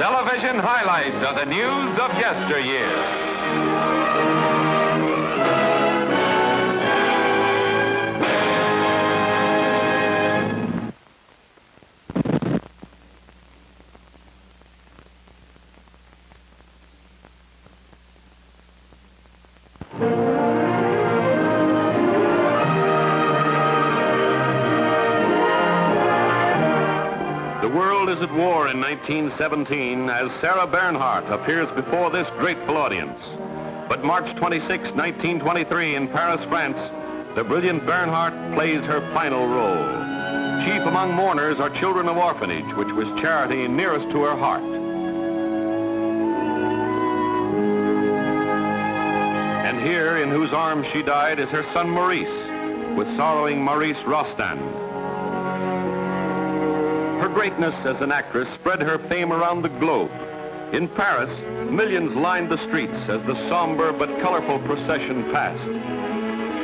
Television highlights of the news of yesteryear. The world is at war in 1917 as Sarah Bernhardt appears before this grateful audience. But March 26, 1923 in Paris, France, the brilliant Bernhardt plays her final role. Chief among mourners are children of orphanage, which was charity nearest to her heart. And here, in whose arms she died, is her son Maurice, with sorrowing Maurice Rostand. Her greatness as an actress spread her fame around the globe. In Paris, millions lined the streets as the somber but colorful procession passed.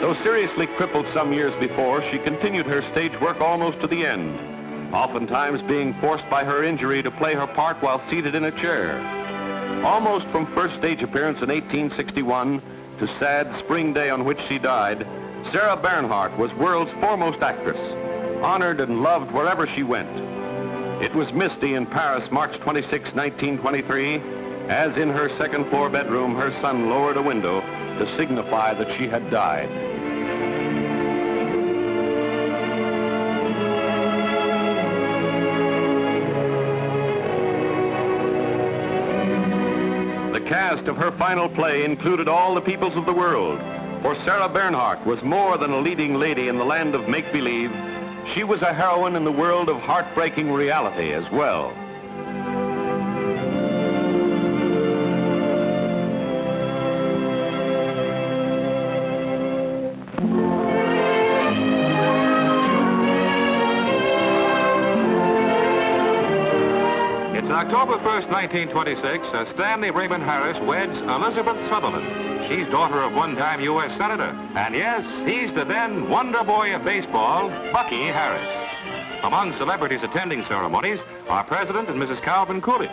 Though seriously crippled some years before, she continued her stage work almost to the end, oftentimes being forced by her injury to play her part while seated in a chair. Almost from first stage appearance in 1861 to sad spring day on which she died, Sarah Bernhardt was world's foremost actress, honored and loved wherever she went. It was misty in Paris, March 26, 1923, as in her second-floor bedroom, her son lowered a window to signify that she had died. The cast of her final play included all the peoples of the world, for Sarah Bernhardt was more than a leading lady in the land of make-believe. She was a heroine in the world of heartbreaking reality as well. It's October 1st, 1926, as Stanley Raymond Harris weds Elizabeth Sutherland. She's daughter of one-time U.S. Senator. And yes, he's the then wonder boy of baseball, Bucky Harris. Among celebrities attending ceremonies are President and Mrs. Calvin Coolidge.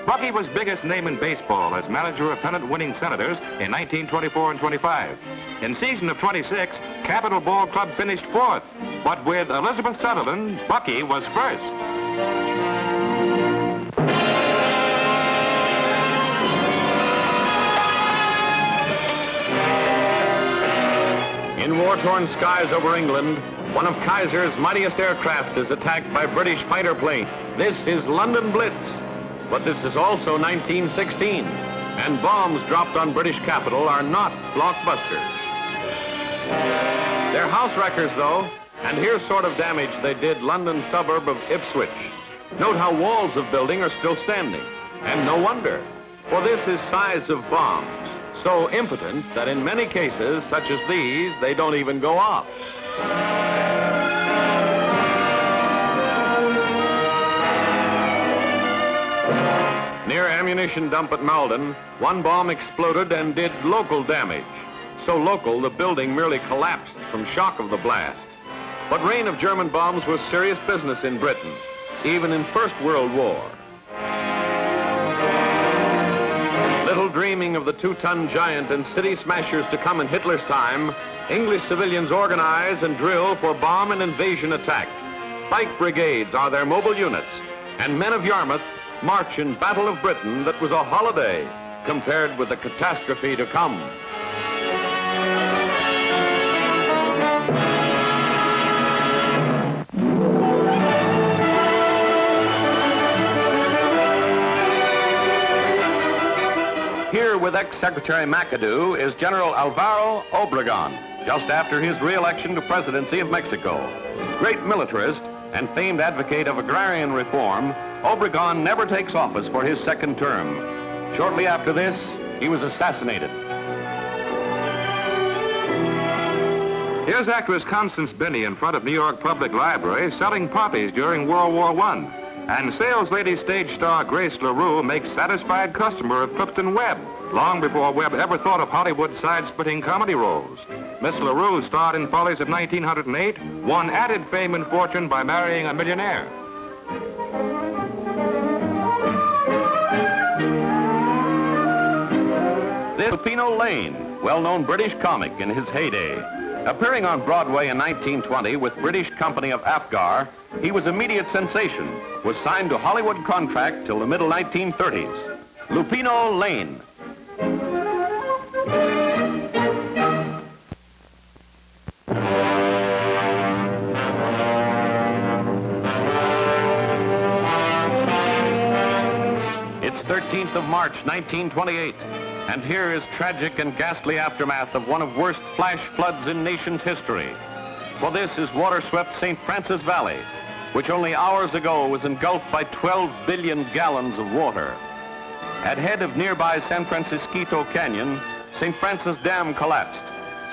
Bucky was biggest name in baseball as manager of pennant-winning Senators in 1924 and 25. In season of 26, Capitol Ball Club finished fourth. But with Elizabeth Sutherland, Bucky was first. In war-torn skies over England, one of Kaiser's mightiest aircraft is attacked by British fighter plane. This is London Blitz, but this is also 1916, and bombs dropped on British capital are not blockbusters. They're house wreckers, though, and here's sort of damage they did London suburb of Ipswich. Note how walls of building are still standing, and no wonder, for this is size of bombs. So impotent that in many cases, such as these, they don't even go off. Near ammunition dump at Malden, one bomb exploded and did local damage. So local, the building merely collapsed from shock of the blast. But rain of German bombs was serious business in Britain, even in First World War. Little dreaming of the 2-ton giant and city smashers to come in Hitler's time, English civilians organize and drill for bomb and invasion attack. Bike brigades are their mobile units, and men of Yarmouth march in Battle of Britain that was a holiday compared with the catastrophe to come. Here with ex-Secretary McAdoo is General Alvaro Obregon, just after his re-election to presidency of Mexico. Great militarist and famed advocate of agrarian reform, Obregon never takes office for his second term. Shortly after this, he was assassinated. Here's actress Constance Binney in front of New York Public Library selling poppies during World War I. And sales lady stage star Grace La Rue makes satisfied customer of Clifton Webb, long before Webb ever thought of Hollywood side-splitting comedy roles. Miss La Rue starred in Follies of 1908, won added fame and fortune by marrying a millionaire. is Delfino Lane, well-known British comic in his heyday. Appearing on Broadway in 1920 with British company of Apgar, he was immediate sensation, was signed to Hollywood contract till the middle 1930s. Delfino Lane. It's 13th of March, 1928, and here is tragic and ghastly aftermath of one of worst flash floods in nation's history. For this is water-swept St. Francis Valley, which only hours ago was engulfed by 12 billion gallons of water. At head of nearby San Francisquito Canyon, St. Francis Dam collapsed,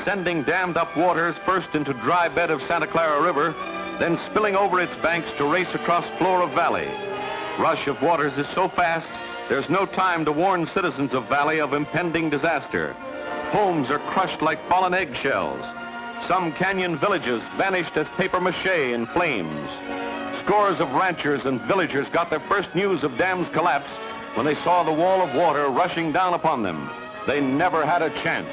sending dammed-up waters first into dry bed of Santa Clara River, then spilling over its banks to race across floor of valley. Rush of waters is so fast, there's no time to warn citizens of Valley of impending disaster. Homes are crushed like fallen eggshells. Some canyon villages vanished as papier-mâché in flames. Scores of ranchers and villagers got their first news of dam's collapse when they saw the wall of water rushing down upon them. They never had a chance.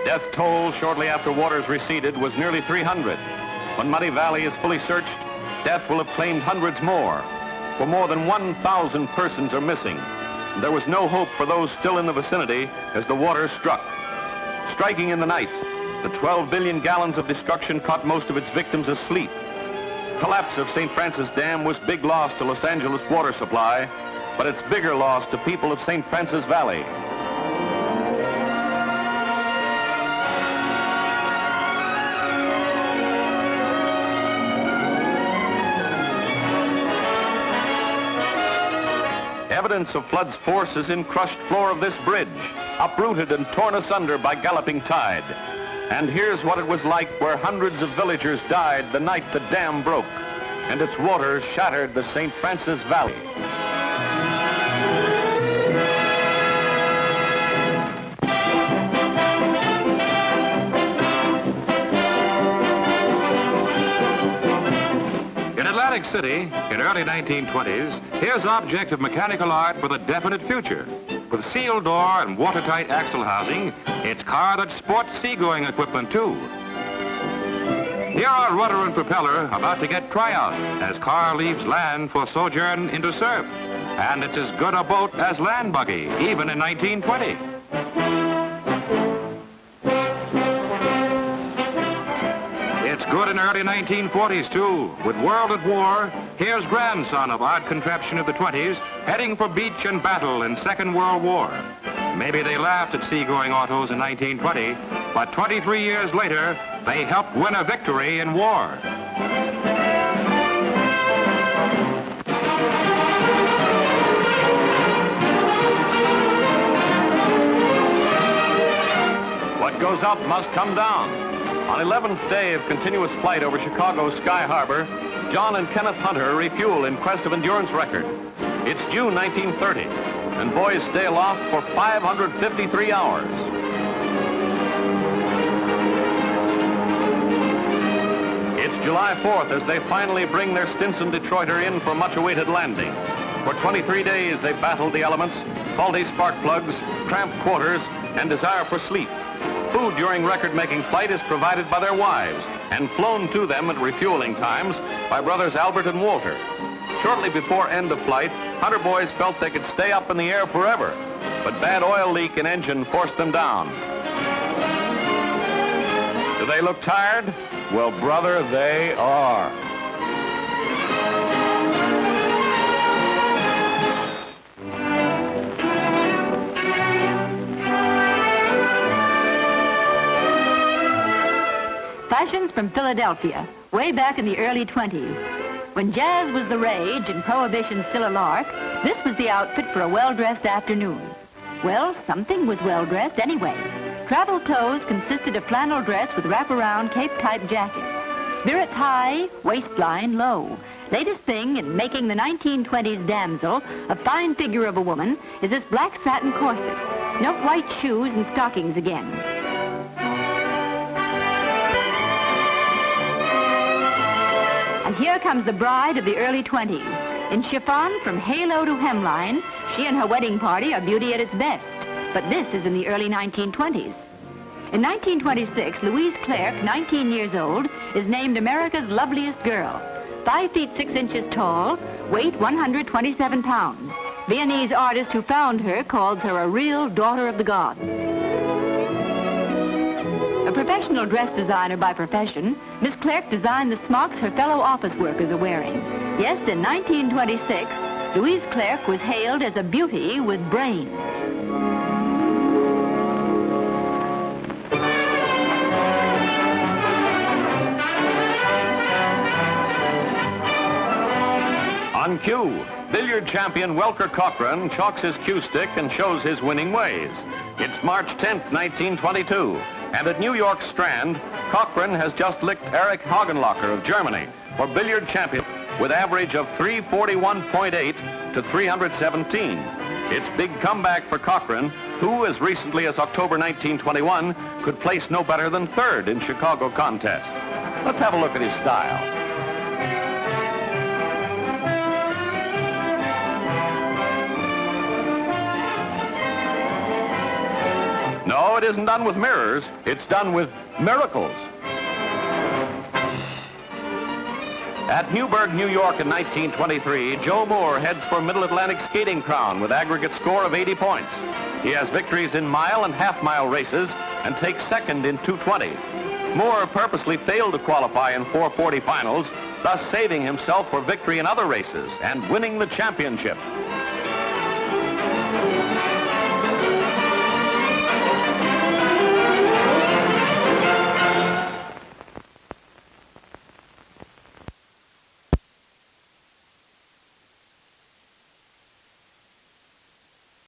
Death toll shortly after waters receded was nearly 300. When Muddy Valley is fully searched, death will have claimed hundreds more. For more than 1,000 persons are missing. And there was no hope for those still in the vicinity as the waters struck. Striking in the night, the 12 billion gallons of destruction caught most of its victims asleep. Collapse of St. Francis Dam was big loss to Los Angeles water supply, but it's bigger loss to people of St. Francis Valley. Evidence of flood's force is in crushed floor of this bridge, uprooted and torn asunder by galloping tide. And here's what it was like where hundreds of villagers died the night the dam broke, and its waters shattered the St. Francis Valley. Atlantic City, in early 1920s, here's object of mechanical art for the definite future. With sealed door and watertight axle housing, it's car that sports seagoing equipment too. Here are rudder and propeller about to get tryout as car leaves land for sojourn into surf. And it's as good a boat as land buggy, even in 1920. Good in early 1940s, too. With World at War, here's grandson of odd contraption of the 20s, heading for beach and battle in Second World War. Maybe they laughed at seagoing autos in 1920, but 23 years later, they helped win a victory in war. What goes up must come down. On 11th day of continuous flight over Chicago's Sky Harbor, John and Kenneth Hunter refuel in quest of endurance record. It's June 1930, and boys stay aloft for 553 hours. It's July 4th as they finally bring their Stinson Detroiter in for much-awaited landing. For 23 days they battled the elements, faulty spark plugs, cramped quarters, and desire for sleep. Food during record-making flight is provided by their wives and flown to them at refueling times by brothers Albert and Walter. Shortly before end of flight, Hunter boys felt they could stay up in the air forever, but bad oil leak in engine forced them down. Do they look tired? Well, brother, they are. Fashions from Philadelphia, way back in the early 20s. When jazz was the rage and prohibition still a lark, this was the outfit for a well-dressed afternoon. Well, something was well-dressed anyway. Travel clothes consisted of flannel dress with wraparound cape-type jacket. Spirits high, waistline low. Latest thing in making the 1920s damsel a fine figure of a woman is this black satin corset. No white shoes and stockings again. And here comes the bride of the early 20s. In chiffon from halo to hemline, she and her wedding party are beauty at its best. But this is in the early 1920s. In 1926, Louise Clair, 19 years old, is named America's Loveliest Girl. 5 feet 6 inches tall, weight 127 pounds. Viennese artist who found her calls her a real daughter of the gods. A professional dress designer by profession, Miss Clark designed the smocks her fellow office workers are wearing. Yes, in 1926, Louise Clark was hailed as a beauty with brains. On cue, billiard champion Welker Cochran chalks his cue stick and shows his winning ways. It's March 10th, 1922, and at New York's Strand, Cochran has just licked Erich Hagenlocker of Germany for billiard champion with average of 341.8 to 317. It's big comeback for Cochran, who as recently as October 1921 could place no better than third in Chicago contest. Let's have a look at his style. No, it isn't done with mirrors. It's done with miracles. At Newburgh, New York in 1923, Joe Moore heads for Middle Atlantic skating crown with aggregate score of 80 points. He has victories in mile and half-mile races and takes second in 220. Moore purposely failed to qualify in 440 finals, thus saving himself for victory in other races and winning the championship.